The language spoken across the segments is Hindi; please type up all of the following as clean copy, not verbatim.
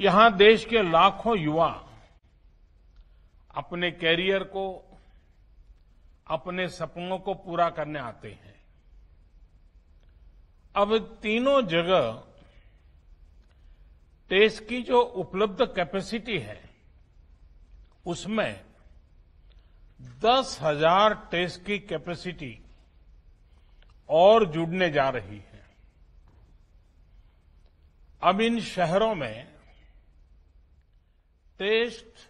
यहां देश के लाखों युवा अपने कैरियर को, अपने सपनों को पूरा करने आते हैं। अब तीनों जगह टेस्ट की जो उपलब्ध कैपेसिटी है, उसमें 10,000 टेस्ट की कैपेसिटी और जुड़ने जा रही है। अब इन शहरों में टेस्ट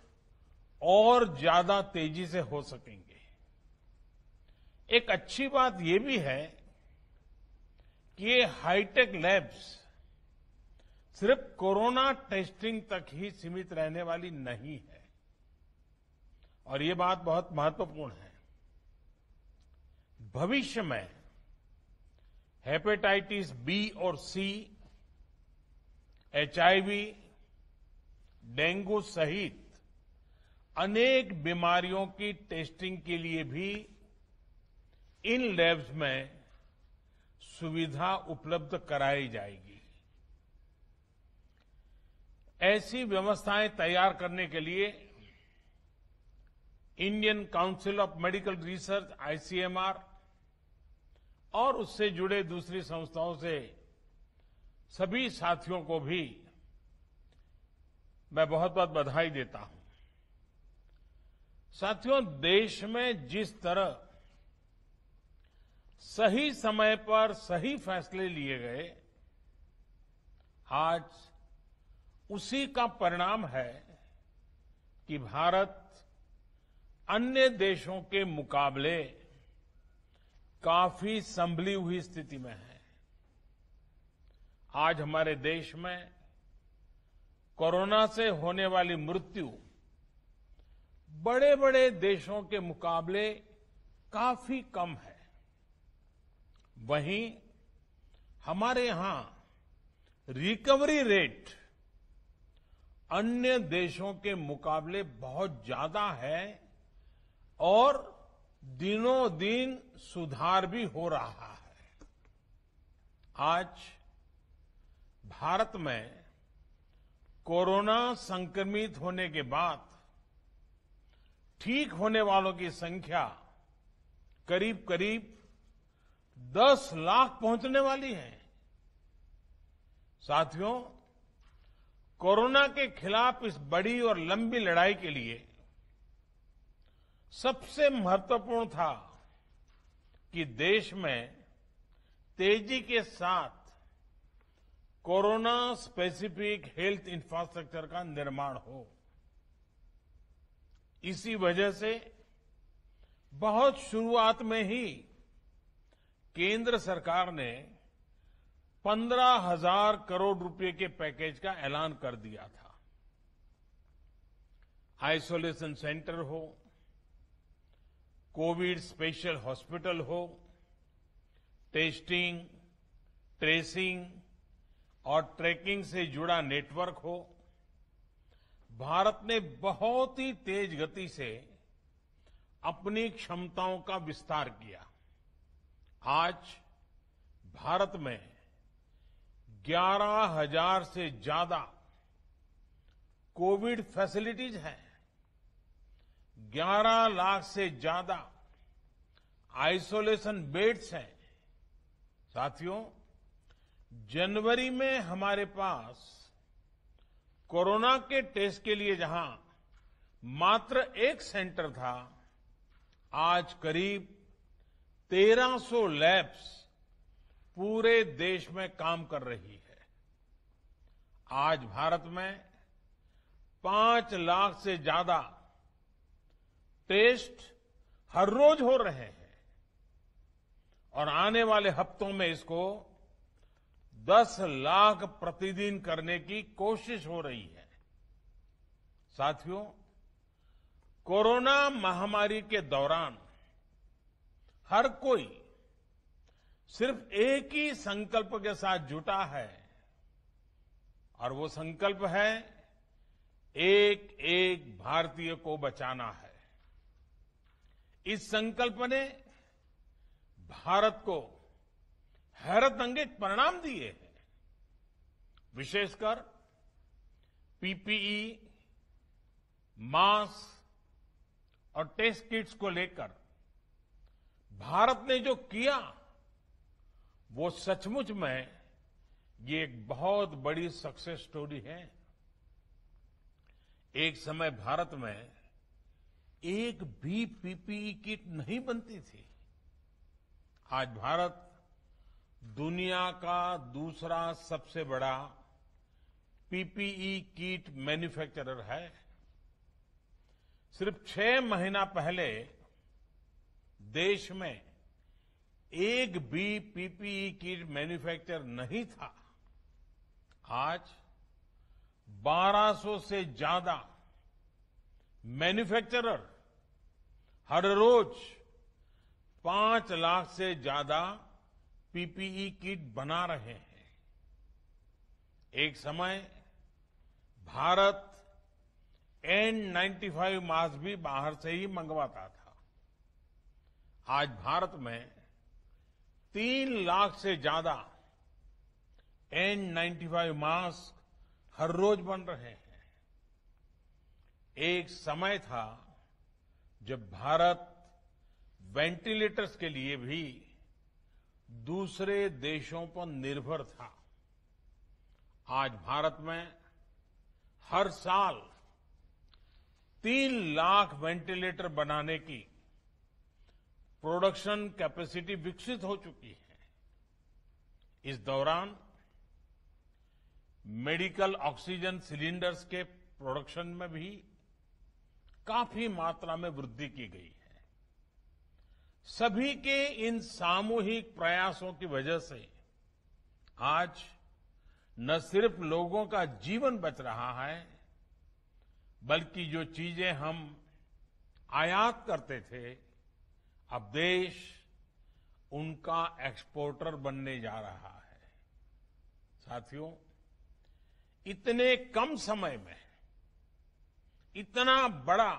और ज्यादा तेजी से हो सकेंगे। एक अच्छी बात यह भी है कि ये हाईटेक लैब्स सिर्फ कोरोना टेस्टिंग तक ही सीमित रहने वाली नहीं है, और ये बात बहुत महत्वपूर्ण है। भविष्य में हेपेटाइटिस बी और सी, एचआईवी, डेंगू सहित अनेक बीमारियों की टेस्टिंग के लिए भी इन लैब्स में सुविधा उपलब्ध कराई जाएगी। ऐसी व्यवस्थाएं तैयार करने के लिए Indian council of medical research ICMR और उससे जुड़े दूसरी संस्थाओं से सभी साथियों को भी मैं बहुत बहुत बधाई देता हूं। साथियों, देश में जिस तरह सही समय पर सही फैसले लिए गए, आज उसी का परिणाम है कि भारत अन्य देशों के मुकाबले काफी संभली हुई स्थिति में है। आज हमारे देश में कोरोना से होने वाली मृत्यु बड़े बड़े देशों के मुकाबले काफी कम है। वहीं हमारे यहां रिकवरी रेट अन्य देशों के मुकाबले बहुत ज्यादा है और दिनों दिन सुधार भी हो रहा है। आज भारत में कोरोना संक्रमित होने के बाद ठीक होने वालों की संख्या करीब करीब 10 लाख पहुंचने वाली है। साथियों, कोरोना के खिलाफ इस बड़ी और लंबी लड़ाई के लिए सबसे महत्वपूर्ण था कि देश में तेजी के साथ कोरोना स्पेसिफिक हेल्थ इंफ्रास्ट्रक्चर का निर्माण हो। इसी वजह से बहुत शुरुआत में ही केंद्र सरकार ने 15,000 करोड़ रुपए के पैकेज का ऐलान कर दिया था। आइसोलेशन सेंटर हो, कोविड स्पेशल हॉस्पिटल हो, टेस्टिंग, ट्रेसिंग और ट्रैकिंग से जुड़ा नेटवर्क हो, भारत ने बहुत ही तेज गति से अपनी क्षमताओं का विस्तार किया। आज भारत में 11,000 से ज्यादा कोविड फैसिलिटीज हैं, 11 लाख से ज्यादा आइसोलेशन बेड्स हैं। साथियों, जनवरी में हमारे पास कोरोना के टेस्ट के लिए जहां मात्र एक सेंटर था, आज करीब 1300 लैब्स पूरे देश में काम कर रही है। आज भारत में 5 लाख से ज्यादा टेस्ट हर रोज हो रहे हैं और आने वाले हफ्तों में इसको 10 लाख प्रतिदिन करने की कोशिश हो रही है। साथियों, कोरोना महामारी के दौरान हर कोई सिर्फ एक ही संकल्प के साथ जुटा है, और वो संकल्प है एक एक भारतीय को बचाना है। इस संकल्प ने भारत को हैरतअंगेज परिणाम दिए हैं। विशेषकर पीपीई, मास्क और टेस्ट किट्स को लेकर भारत ने जो किया वो सचमुच में ये एक बहुत बड़ी सक्सेस स्टोरी है। एक समय भारत में एक भी पीपीई किट नहीं बनती थी। आज भारत दुनिया का दूसरा सबसे बड़ा पीपीई किट मैन्युफैक्चरर है। सिर्फ 6 महीना पहले देश में एक भी पीपीई किट मैन्युफैक्चर नहीं था। आज 1200 से ज्यादा मैन्युफैक्चरर हर रोज 5 लाख से ज्यादा पीपीई किट बना रहे हैं। एक समय भारत N95 मास्क भी बाहर से ही मंगवाता था। आज भारत में 3 लाख से ज्यादा N95 मास्क हर रोज बन रहे हैं। एक समय था जब भारत वेंटिलेटर्स के लिए भी दूसरे देशों पर निर्भर था। आज भारत में हर साल 3 लाख वेंटिलेटर बनाने की प्रोडक्शन कैपेसिटी विकसित हो चुकी है। इस दौरान मेडिकल ऑक्सीजन सिलिंडर्स के प्रोडक्शन में भी काफी मात्रा में वृद्धि की गई है। सभी के इन सामूहिक प्रयासों की वजह से आज न सिर्फ लोगों का जीवन बच रहा है, बल्कि जो चीजें हम आयात करते थे, अब देश उनका एक्सपोर्टर बनने जा रहा है। साथियों, इतने कम समय में इतना बड़ा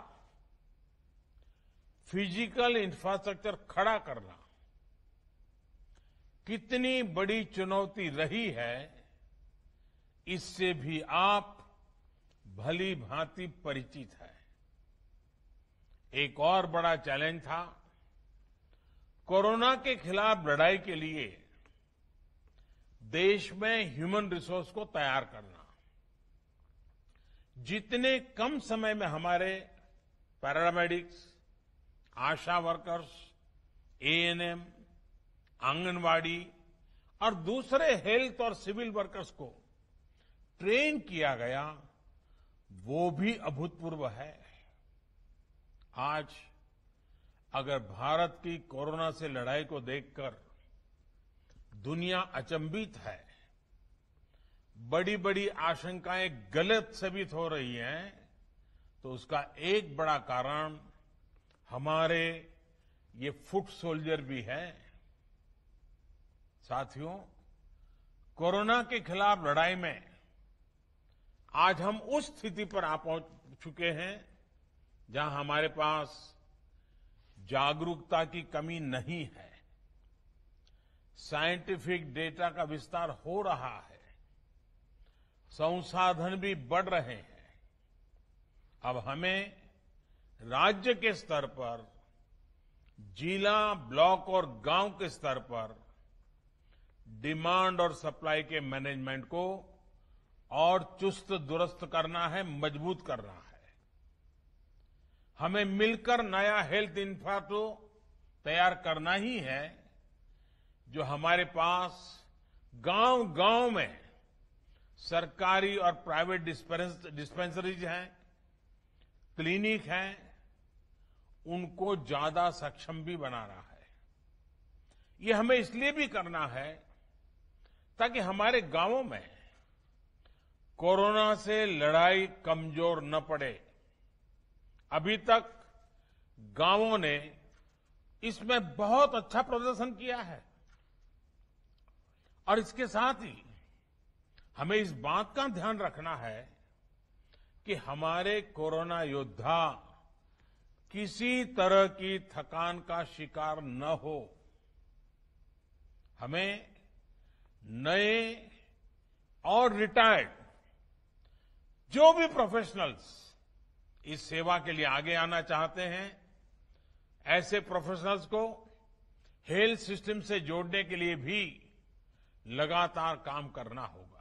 फिजिकल इंफ्रास्ट्रक्चर खड़ा करना कितनी बड़ी चुनौती रही है, इससे भी आप भली भांति परिचित हैं। एक और बड़ा चैलेंज था कोरोना के खिलाफ लड़ाई के लिए देश में ह्यूमन रिसोर्स को तैयार करना। जितने कम समय में हमारे पैरामेडिक्स, आशा वर्कर्स, एएनएम, आंगनवाड़ी और दूसरे हेल्थ और सिविल वर्कर्स को ट्रेन किया गया, वो भी अभूतपूर्व है। आज अगर भारत की कोरोना से लड़ाई को देखकर दुनिया अचंभित है, बड़ी बड़ी आशंकाएं गलत साबित हो रही हैं, तो उसका एक बड़ा कारण हमारे ये फुट सोल्जर भी है। साथियों, कोरोना के खिलाफ लड़ाई में आज हम उस स्थिति पर आ पहुंच चुके हैं जहां हमारे पास जागरूकता की कमी नहीं है। साइंटिफिक डेटा का विस्तार हो रहा है, संसाधन भी बढ़ रहे हैं। अब हमें राज्य के स्तर पर, जिला, ब्लॉक और गांव के स्तर पर डिमांड और सप्लाई के मैनेजमेंट को और चुस्त दुरुस्त करना है, मजबूत करना है। हमें मिलकर नया हेल्थ इंफ्रा तो तैयार करना ही है, जो हमारे पास गांव-गांव में सरकारी और प्राइवेट डिस्पेंसरीज हैं, क्लिनिक हैं, उनको ज्यादा सक्षम भी बनाना है। ये हमें इसलिए भी करना है ताकि हमारे गांवों में कोरोना से लड़ाई कमजोर न पड़े। अभी तक गांवों ने इसमें बहुत अच्छा प्रदर्शन किया है और इसके साथ ही हमें इस बात का ध्यान रखना है कि हमारे कोरोना योद्धा किसी तरह की थकान का शिकार न हो। हमें नए और रिटायर्ड जो भी प्रोफेशनल्स इस सेवा के लिए आगे आना चाहते हैं, ऐसे प्रोफेशनल्स को हेल्थ सिस्टम से जोड़ने के लिए भी लगातार काम करना होगा।